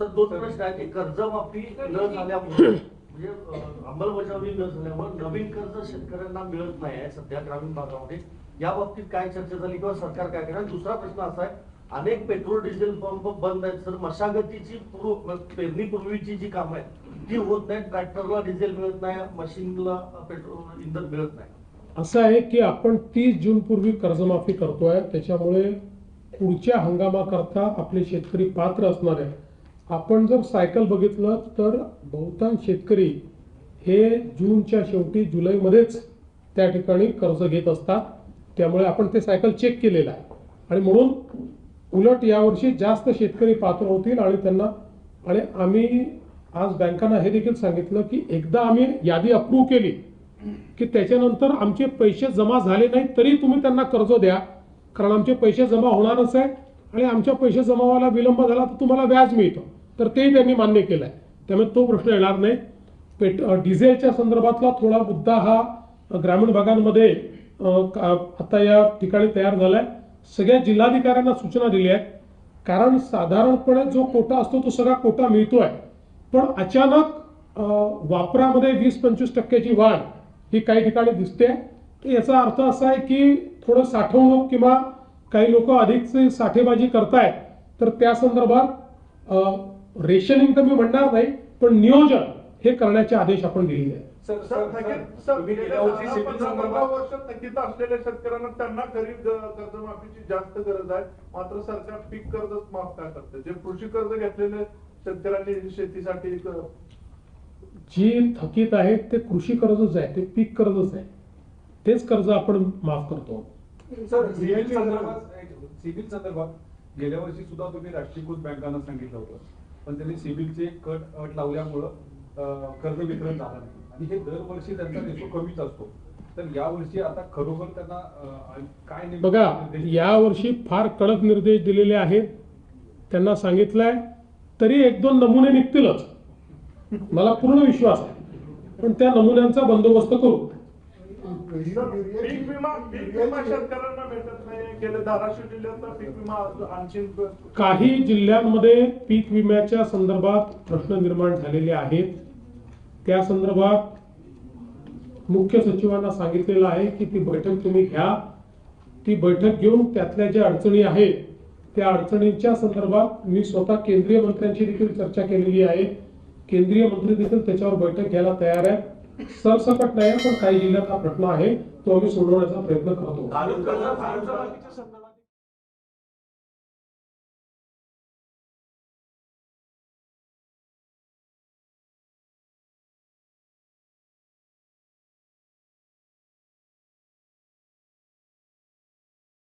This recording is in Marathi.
तर दोन प्रश्न आहेत. एक कर्जमाफी न झाल्यामुळे म्हणजे अंमलबजावणी न झाल्यामुळे नवीन कर्ज शेतकऱ्यांना मिळत नाही आहे सध्या ग्रामीण भागामध्ये. या बाबतीत काय चर्चा झाली किंवा सरकार काय करणार? दुसरा प्रश्न असा आहे, अनेक पेट्रोल डिझेल पंप बंद आहेत सर. मशागतीची पेरणीपूर्वीची जी कामं आहेत ती होत नाहीत. ट्रॅक्टरला डिझेल मिळत नाही, मशीनला पेट्रोल इंधन मिळत नाही. असं आहे की आपण 30 जून पूर्वी कर्जमाफी करतोय, त्याच्यामुळे पुढच्या हंगामाकरता आपले शेतकरी पात्र असणार आहे. आपण जर सायकल बघितलं तर बहुतांश शेतकरी हे जूनच्या शेवटी जुलैमध्येच त्या ठिकाणी कर्ज घेत असतात. त्यामुळे आपण ते सायकल चेक केलेलं आहे आणि म्हणून उलट यावर्षी जास्त शेतकरी पात्र होतील आणि त्यांना आणि आम्ही आज बँकांना हे देखील सांगितलं की एकदा आम्ही यादी अप्रूव्ह केली की त्याच्यानंतर आमचे पैसे जमा झाले नाही तरी तुम्ही त्यांना कर्ज द्या, कारण आमचे पैसे जमा होणारच आहे आणि आमच्या पैसे जमा व्हायला विलंब झाला तर तुम्हाला व्याज मिळतं. तर तेही त्यांनी मान्य केलं आहे. त्यामुळे तो प्रश्न येणार नाही. डिझेलच्या संदर्भातला थोडा मुद्दा हा ग्रामीण भागांमध्ये आता या ठिकाणी तयार झाला आहे. सगळ्या जिल्हाधिकाऱ्यांना सूचना दिल्या आहेत, कारण साधारणपणे जो कोटा असतो तो सगळा कोटा मिळतोय, पण अचानक वापरामध्ये 20-25% वाढ ही काही ठिकाणी दिसते. तर याचा अर्थ असा आहे की थोडं साठवणूक किंवा काही लोक अधिकची साठेबाजी करतायत. तर त्या संदर्भात रेशनिंग तर मी म्हणणार नाही, पण नियोजन हे करण्याचे आदेश आपण दिलेले आहेत. थकीत असलेल्या शेतकऱ्यांना त्यांना खरीप कर्जमाफीची जास्त गरज आहे, मात्र सरकार पीक कर्ज माफ काय करते? जे कृषी कर्ज घेतलेले शेतकऱ्यांनी शेतीसाठी जी थकीत आहेत ते कृषी कर्जच आहे, ते पीक कर्जच आहे. तेच कर्ज आपण माफ करतो. सर, सिबिल संदर्भात गेल्या वर्षी सुद्धा तुम्ही राष्ट्रीयकृत बँकांना सांगितलं होतं, पण त्यांनी सिबिलचे अट लावल्यामुळं कर्ज वितरण झालं नाही आणि हे दरवर्षी त्यांचा रेशो कमीच असतो. तर यावर्षी आता खरोखर त्यांना काय बघा, यावर्षी फार कडक निर्देश दिलेले आहेत. त्यांना सांगितलंय तरी 1-2 नमुने निघतीलच, मला पूर्ण विश्वास आहे. पण त्या नमुन्यांचा बंदोबस्त करू. पीक विमा शेतकऱ्यांना भेटत नाही. गेल्या धाराशिव जिल्ह्यातला पीक विमा आणखी काही जिल्ह्यांमध्ये पीक विम्याच्या संदर्भात प्रश्न निर्माण झालेले आहेत. त्या संदर्भात मुख्य सचिवांना सांगितलेलं आहे की ती बैठक तुम्ही घ्या. ती बैठक घेऊन त्यातल्या ज्या अडचणी आहेत त्या अडचणींच्या संदर्भात मी स्वतः केंद्रीय मंत्र्यांशी देखील चर्चा केलेली आहे. केंद्रीय मंत्री देखील त्याच्यावर बैठक घ्यायला तयार आहे. सरसकट नाही, पण काही जिल्ह्यात हा प्रश्न आहे तो आम्ही सोडवण्याचा प्रयत्न करतो.